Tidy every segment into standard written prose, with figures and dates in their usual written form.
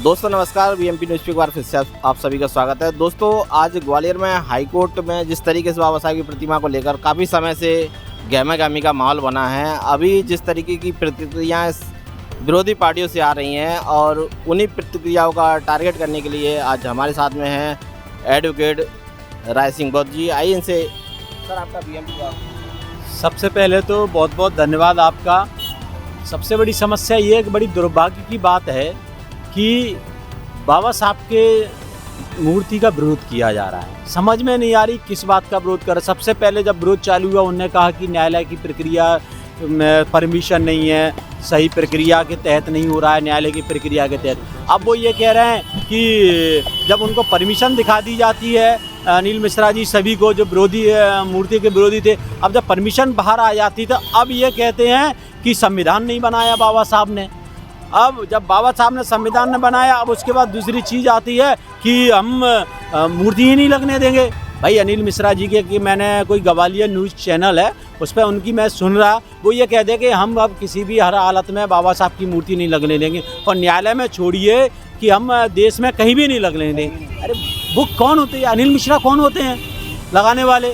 दोस्तों नमस्कार, BMP news पे एक बार फिर से आप सभी का स्वागत है। दोस्तों आज ग्वालियर में हाई कोर्ट में जिस तरीके से बाबा साहब की प्रतिमा को लेकर काफ़ी समय से गहमा-गहमी का माहौल बना है, अभी जिस तरीके की प्रतिक्रियाएं विरोधी पार्टियों से आ रही हैं और उन्हीं प्रतिक्रियाओं का टारगेट करने के लिए आज हमारे साथ में हैं एडवोकेट राय सिंह बौद्ध जी। आइए इनसे सर आपका बीएमपी का। सबसे पहले तो बहुत बहुत धन्यवाद आपका। सबसे बड़ी समस्या ये एक बड़ी दुर्भाग्य की बात है कि बाबा साहब के मूर्ति का विरोध किया जा रहा है। समझ में नहीं आ रही किस बात का विरोध कर रहा है। सबसे पहले जब विरोध चालू हुआ उन्होंने कहा कि न्यायालय की प्रक्रिया में परमिशन नहीं है, सही प्रक्रिया के तहत नहीं हो रहा है, न्यायालय की प्रक्रिया के तहत। अब वो ये कह रहे हैं कि जब उनको परमिशन दिखा दी जाती है, अनिल मिश्रा जी सभी को जो विरोधी मूर्ति के विरोधी थे, अब जब परमिशन बाहर आ जाती तो अब ये कहते हैं कि संविधान नहीं बनाया बाबा साहब ने। अब जब बाबा साहब ने संविधान ने बनाया, अब उसके बाद दूसरी चीज़ आती है कि हम मूर्ति ही नहीं लगने देंगे। भाई अनिल मिश्रा जी के कि मैंने कोई ग्वालियर न्यूज़ चैनल है उस पर उनकी मैं सुन रहा, वो ये कह दे कि हम अब किसी भी हर हालत में बाबा साहब की मूर्ति नहीं लगने देंगे और न्यायालय में छोड़िए कि हम देश में कहीं भी नहीं लगने देंगे। अरे वो कौन होते हैं? अनिल मिश्रा कौन होते हैं लगाने वाले?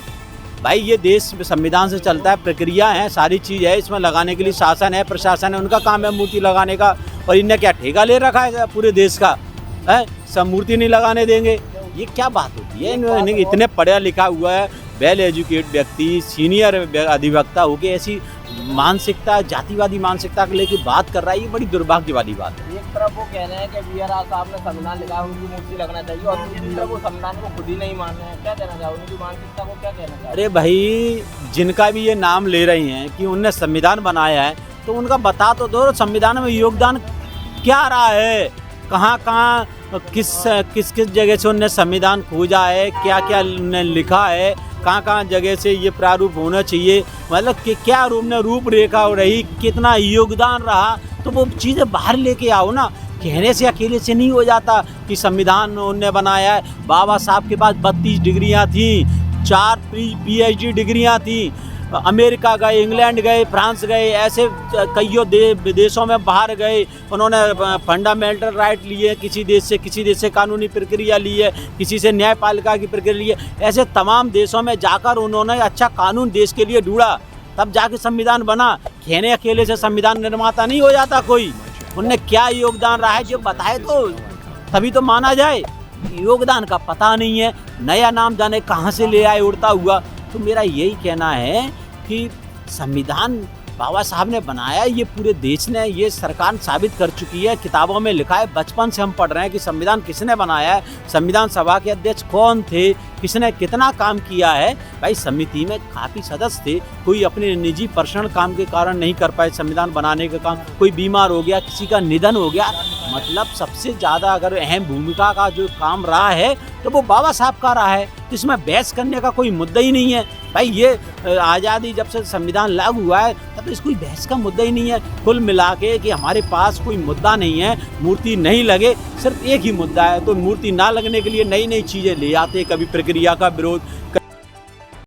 भाई ये देश संविधान से चलता है, प्रक्रिया है, सारी चीज़ है, इसमें लगाने के लिए शासन है, प्रशासन है, उनका काम है मूर्ति लगाने का। और इनने क्या ठेका ले रखा है पूरे देश का? है सब मूर्ति नहीं लगाने देंगे, ये क्या बात होती है? इतने पढ़ा लिखा हुआ है, वेल एजुकेट व्यक्ति, सीनियर अधिवक्ता होके ऐसी मानसिकता, जातिवादी मानसिकता को लेकर बात कर रहा है, ये बड़ी दुर्भाग्य वाली बात है। एक तरफ वो कह रहे हैं कि बी आर साहब ने संविधान लिखा है, उनकी मूर्ति लगना चाहिए, और दूसरी तरफ वो संविधान को खुद ही नहीं मान रहे हैं। क्या कहना चाहोगे? उनकी मानसिकता को क्या कहना चाहोगे? अरे भाई जिनका भी ये नाम ले रही हैं कि उनने संविधान बनाया है, तो उनका बता तो दो संविधान में योगदान क्या रहा है, कहाँ कहाँ किस किस जगह से उन्होंने संविधान खोजा है, क्या क्या उन्होंने लिखा है, कहाँ कहाँ जगह से ये प्रारूप होना चाहिए, मतलब कि क्या रूपरेखा हो रही, कितना योगदान रहा, तो वो चीज़ें बाहर लेके आओ ना। कहने से अकेले से नहीं हो जाता कि संविधान उन्होंने बनाया है। बाबा साहब के पास 32 डिग्रियाँ थी, 4 PhD डिग्रियाँ थी, अमेरिका गए, इंग्लैंड गए, फ्रांस गए, ऐसे कईयों देशों में बाहर गए, उन्होंने फंडामेंटल राइट लिए, किसी देश से कानूनी प्रक्रिया ली है, किसी से न्यायपालिका की प्रक्रिया ली है। ऐसे तमाम देशों में जाकर उन्होंने अच्छा कानून देश के लिए ढूंढा, तब जाके संविधान बना। कहने अकेले से संविधान निर्माता नहीं हो जाता कोई। उनने क्या योगदान रहा है जो बताए तो तभी तो माना जाए। योगदान का पता नहीं है, नया नाम जाने कहाँ से ले आए उड़ता हुआ। तो मेरा यही कहना है कि संविधान बाबा साहब ने बनाया, ये पूरे देश ने, ये सरकार साबित कर चुकी है, किताबों में लिखा है, बचपन से हम पढ़ रहे हैं कि संविधान किसने बनाया है, संविधान सभा के अध्यक्ष कौन थे, किसने कितना काम किया है। भाई समिति में काफ़ी सदस्य थे, कोई अपने निजी पर्सनल काम के कारण नहीं कर पाए संविधान बनाने का काम, कोई बीमार हो गया, किसी का निधन हो गया, मतलब सबसे ज़्यादा अगर अहम भूमिका का जो काम रहा है तो वो बाबा साहब का रहा है। तो इसमें बहस करने का कोई मुद्दा ही नहीं है। भाई ये आज़ादी जब से संविधान लागू हुआ है तब इस कोई बहस का मुद्दा ही नहीं है। कुल मिला के कि हमारे पास कोई मुद्दा नहीं है, मूर्ति नहीं लगे, सिर्फ एक ही मुद्दा है। तो मूर्ति ना लगने के लिए नई नई चीज़ें ले आते, कभी प्रक्रिया का विरोध,